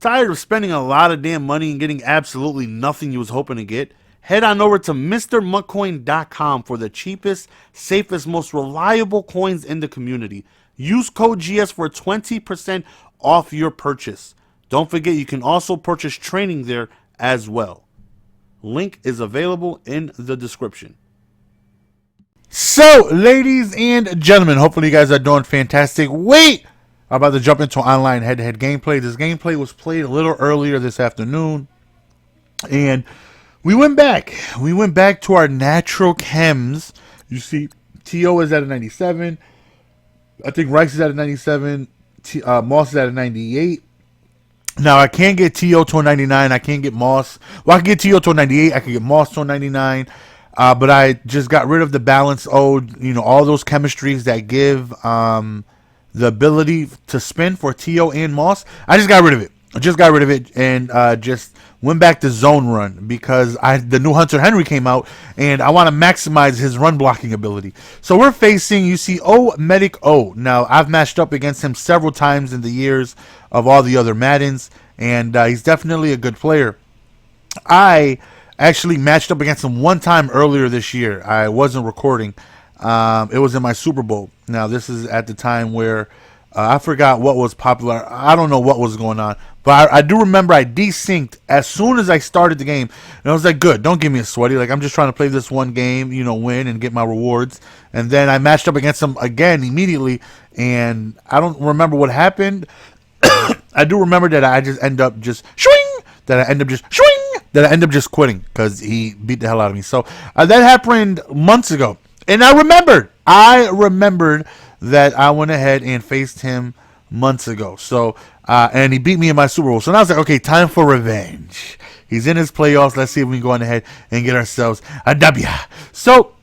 tired of spending a lot of damn money and getting absolutely nothing you was hoping to get? Head on over to MrMuckCoin.com for the cheapest, safest, most reliable coins in the community. Use code GS for 20% off your purchase. Don't forget you can also purchase training there as well. Link is available in the description. So, ladies and gentlemen, hopefully you guys are doing fantastic. Wait! I'm about to jump into online head-to-head gameplay. This gameplay was played a little earlier this afternoon. And we went back. We went back to our natural chems. You see, T.O. is at a 97. I think Rice is at a 97. Moss is at a 98. Now, I can't get T.O. to a 99. I can't get Moss. Well, I can get T.O. to a 98. I can get Moss to a 99. But I just got rid of the balance ode. You know, all those chemistries that give the ability to spin for T.O. and Moss. I just got rid of it. And just went back to zone run because the new Hunter Henry came out and I want to maximize his run blocking ability. So we're facing, you see, Medic O. Now, I've matched up against him several times in the years of all the other Maddens, and he's definitely a good player. I actually matched up against him one time earlier this year. I wasn't recording. It was in my Super Bowl. Now, this is at the time where I forgot what was popular. I don't know what was going on. But I do remember I desynced as soon as I started the game. And I was like, good, don't give me a sweaty. Like, I'm just trying to play this one game, you know, win and get my rewards. And then I matched up against him again immediately. And I don't remember what happened. I do remember that I just end up just swing. That I end up just quitting because he beat the hell out of me. So that happened months ago. And I remembered that I went ahead and faced him months ago. So, and he beat me in my Super Bowl. So now I was like, okay, time for revenge. He's in his playoffs. Let's see if we can go on ahead and get ourselves a W. So,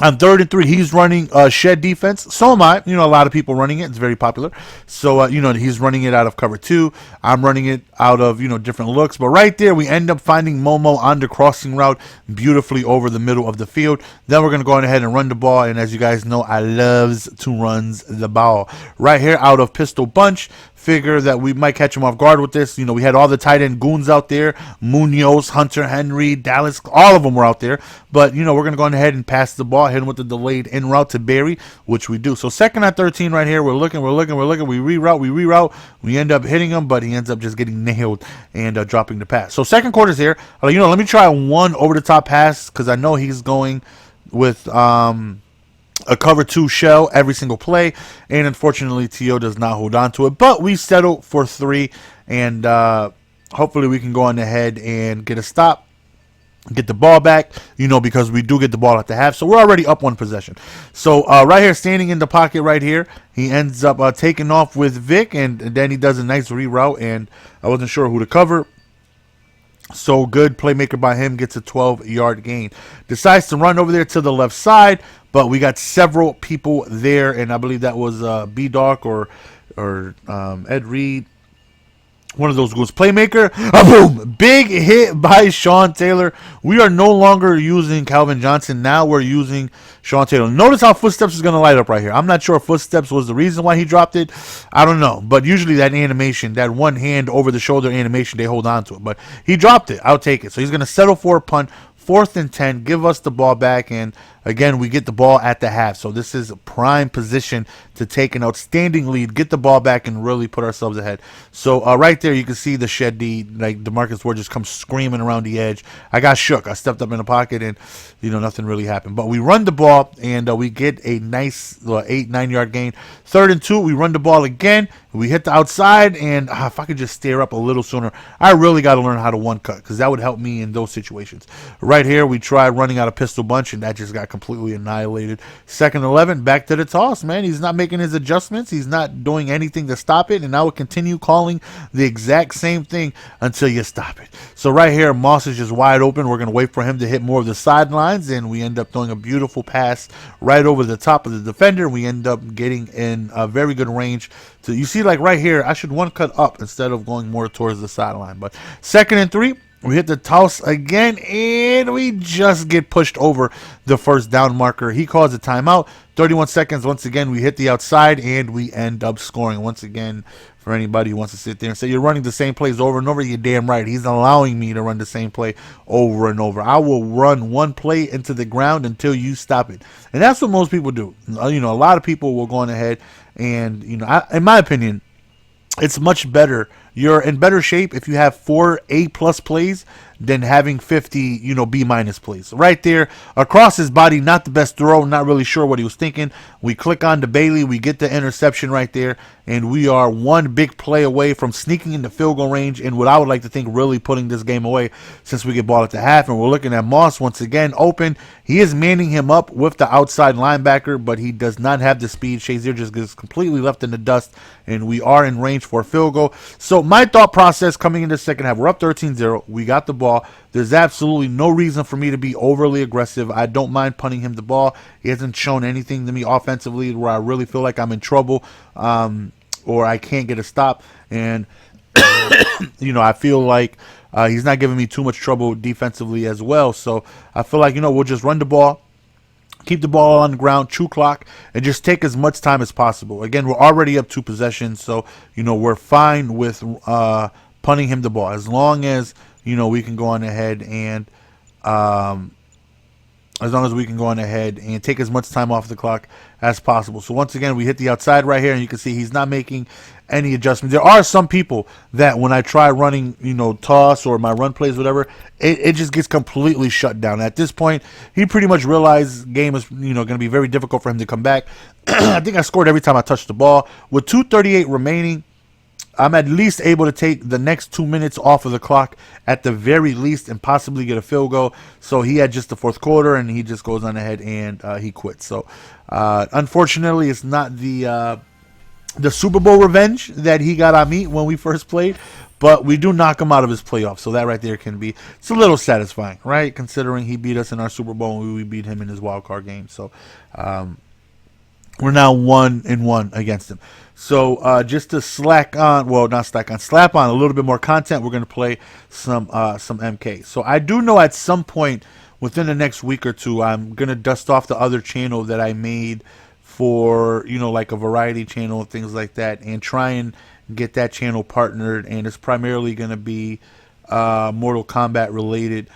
on 3rd and 3, he's running shed defense. So am I. You know, a lot of people running it. It's very popular. So, you know, he's running it out of cover 2. I'm running it out of, you know, different looks. But right there, we end up finding Momo on the crossing route beautifully over the middle of the field. Then we're going to go on ahead and run the ball. And as you guys know, I loves to runs the ball. Right here out of pistol bunch. Figure that we might catch him off guard with this. You know, we had all the tight end goons out there. Munoz, Hunter Henry, Dallas, all of them were out there. But, you know, we're going to go ahead and pass the ball, hit him with the delayed in route to Barry, which we do. So 2nd and 13 right here. We're looking. We reroute. We end up hitting him, but he ends up just getting nailed and dropping the pass. So 2nd quarter's here. You know, let me try one over-the-top pass because I know he's going with a cover 2 shell every single play, and unfortunately T.O. does not hold on to it, but we settle for 3, and hopefully we can go on ahead and get a stop, get the ball back, you know, because we do get the ball at the half, so we're already up 1 possession. So right here, standing in the pocket right here, he ends up taking off with Vic, and then he does a nice reroute, and I wasn't sure who to cover. So good playmaker by him, gets a 12-yard gain. Decides to run over there to the left side, but we got several people there, and I believe that was B-Dark or Ed Reed. One of those goes playmaker. Boom! Big hit by Sean Taylor. We are no longer using Calvin Johnson. Now we're using Sean Taylor. Notice how Footsteps is going to light up right here. I'm not sure if Footsteps was the reason why he dropped it. I don't know. But usually that animation, that one hand over the shoulder animation, they hold on to it. But he dropped it. I'll take it. So he's going to settle for a punt. 4th and 10, give us the ball back, and again, we get the ball at the half. So this is a prime position to take an outstanding lead, get the ball back, and really put ourselves ahead. So right there, you can see the shed D, like DeMarcus Ward just comes screaming around the edge. I got shook. I stepped up in the pocket, and you know nothing really happened. But we run the ball, and we get a nice 8-9 yard gain. 3rd and 2, we run the ball again. We hit the outside, and if I could just stare up a little sooner, I really got to learn how to one cut because that would help me in those situations. Right here, we tried running out of pistol bunch, and that just got completely annihilated. 2nd and 11, back to the toss, man. He's not making his adjustments. He's not doing anything to stop it, and I would continue calling the exact same thing until you stop it. So right here, Moss is just wide open. We're going to wait for him to hit more of the sidelines, and we end up throwing a beautiful pass right over the top of the defender. We end up getting in a very good range. So you see, like right here, I should one cut up instead of going more towards the sideline. But 2nd and 3, we hit the toss again, and we just get pushed over the 1st down marker. He calls a timeout. 31 seconds. Once again, we hit the outside, and we end up scoring. Once again, For anybody who wants to sit there and say you're running the same plays over and over, you're damn right. He's allowing me to run the same play over and over. I will run one play into the ground until you stop it. And that's what most people do. You know, a lot of people will go on ahead and, you know, in my opinion, it's much better. You're in better shape if you have 4 A+ plays than having 50, you know, B- plays. Right there, across his body, not the best throw, not really sure what he was thinking. We click on to Bailey, we get the interception right there, and we are one big play away from sneaking into field goal range, and what I would like to think really putting this game away since we get ball at the half. And we're looking at Moss once again open. He is manning him up with the outside linebacker, but he does not have the speed. Shazier just gets completely left in the dust, and we are in range for a field goal. So my thought process coming into the second half, we're up 13-0. We got the ball. There's absolutely no reason for me to be overly aggressive. I don't mind punting him the ball. He hasn't shown anything to me offensively where I really feel like I'm in trouble or I can't get a stop. And, you know, I feel like he's not giving me too much trouble defensively as well. So I feel like, you know, we'll just run the ball, keep the ball on the ground, chew clock, and just take as much time as possible. Again, we're already up 2 possessions, so, you know, we're fine with punting him the ball. As long as, you know, we can go on ahead and take as much time off the clock as possible. So once again, we hit the outside right here, and you can see he's not making any adjustments. There are some people that when I try running, you know, toss or my run plays, whatever, it just gets completely shut down. At this point, he pretty much realized the game is, you know, going to be very difficult for him to come back. I think I scored every time I touched the ball. With 2:38 remaining, I'm at least able to take the next 2 minutes off of the clock at the very least and possibly get a field goal. So he had just the fourth quarter, and he just goes on ahead and he quits. So unfortunately, it's not the Super Bowl revenge that he got on me when we first played, but we do knock him out of his playoffs. So that right there it's a little satisfying, right? Considering he beat us in our Super Bowl and we beat him in his wild card game. So we're now 1-1 against him. So just to slap on a little bit more content, we're going to play some MK. So I do know at some point within the next week or two, I'm going to dust off the other channel that I made for, you know, like a variety channel and things like that, and try and get that channel partnered. And it's primarily going to be Mortal Kombat related.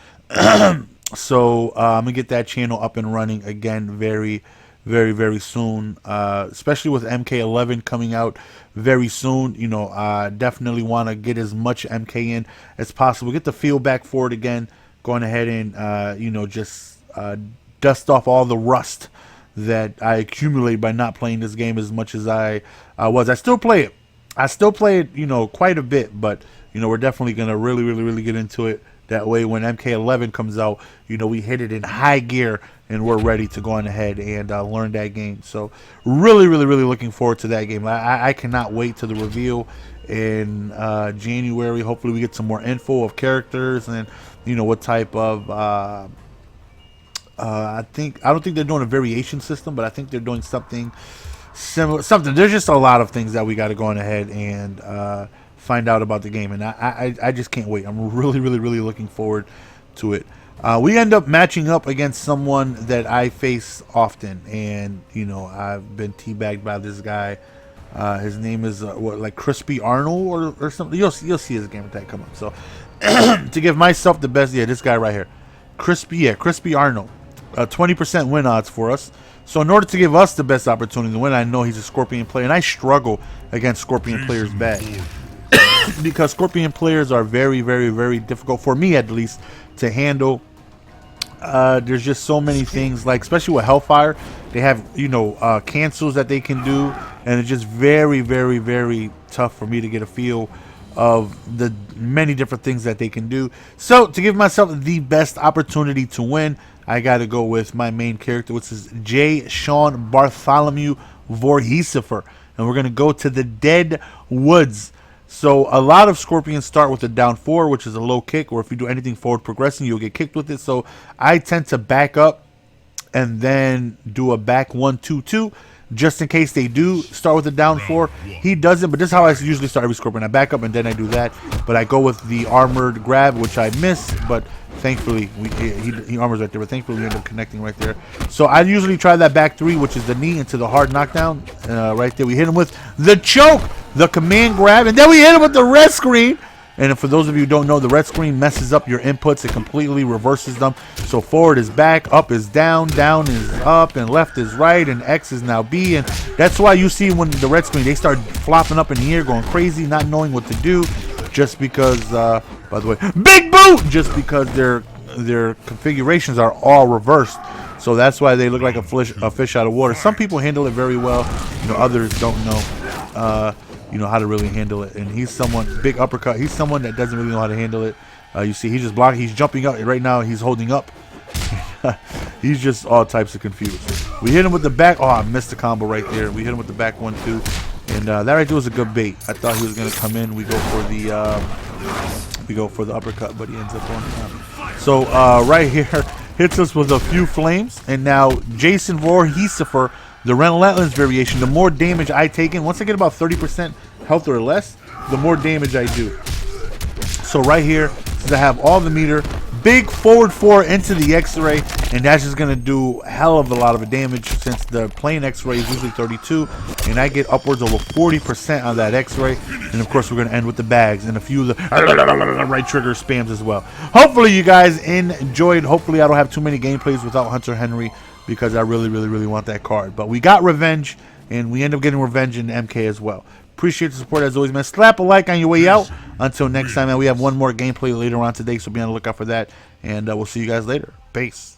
So I'm going to get that channel up and running again very, very soon, especially with MK11 coming out very soon. You know, I definitely want to get as much MK in as possible, get the feel back for it again, going ahead and, you know, just dust off all the rust that I accumulate by not playing this game as much as I was. I still play it, you know, quite a bit, but, you know, we're definitely going to really get into it. That way, when MK11 comes out, you know, we hit it in high gear and we're ready to go on ahead and learn that game. So really looking forward to that game. I cannot wait to the reveal in January. Hopefully we get some more info of characters and, you know, what type of I don't think they're doing a variation system, but I think they're doing something similar. There's just a lot of things that we got to go on ahead and find out about the game, and I just can't wait. I'm really looking forward to it. We end up matching up against someone that I face often, and, you know, I've been teabagged by this guy. His name is like Crispy Arnold or something. You'll see his game tag come up. So to give myself the best, this guy right here, Crispy Arnold, 20% win odds for us. So in order to give us the best opportunity to win, I know he's a Scorpion player, and I struggle against Scorpion players bad because Scorpion players are very difficult, for me at least, to handle. There's just so many things, like especially with Hellfire, they have, you know, cancels that they can do, and it's just very tough for me to get a feel of the many different things that they can do. So to give myself the best opportunity to win, I got to go with my main character, which is J. Sean Bartholomew Voorheesifer, and we're going to go to the Dead Woods. So a lot of Scorpions start with a down 4, which is a low kick, or if you do anything forward progressing, you'll get kicked with it. So I tend to back up and then do a back 1-2-2. just in case they do start with the down 4. He doesn't, but this is how I usually start every scorpion. I back up and then I do that, but I go with the armored grab, which I miss, but thankfully he armors right there, but thankfully we end up connecting right there. So I usually try that back 3, which is the knee into the hard knockdown. Right there we hit him with the choke, the command grab, and then we hit him with the red screen. And for those of you who don't know, the red screen messes up your inputs. It completely reverses them. So forward is back, up is down, down is up, and left is right, and X is now B. And that's why you see when the red screen, they start flopping up in the air, going crazy, not knowing what to do, just because, by the way, big boot! Just because their configurations are all reversed. So that's why they look like a fish out of water. Some people handle it very well. You know, others don't know. You know how to really handle it, and he's someone big uppercut. He's someone that doesn't really know how to handle it. You see, he's just blocking. He's jumping up right now. He's holding up. He's just all types of confused. We hit him with the back. Oh, I missed the combo right there. We hit him with the back 1-2, and that right there was a good bait. I thought he was gonna come in. We go for the uppercut, but he ends up on time. So right here hits us with a few flames, and now Jason Voorheesifer, the Relentless variation, the more damage I take in, once I get about 30% health or less, the more damage I do. So right here, since I have all the meter, big forward 4 into the X-ray, and that's just going to do hell of a lot of damage since the plain X-ray is usually 32, and I get upwards over 40% on that X-ray. And of course, we're going to end with the bags and a few of the right trigger spams as well. Hopefully you guys enjoyed. Hopefully I don't have too many gameplays without Hunter Henry, because I really want that card. But we got revenge, and we end up getting revenge in MK as well. Appreciate the support as always, man. Slap a like on your way out. Until next time, man, we have one more gameplay later on today, so be on the lookout for that. And we'll see you guys later. Peace.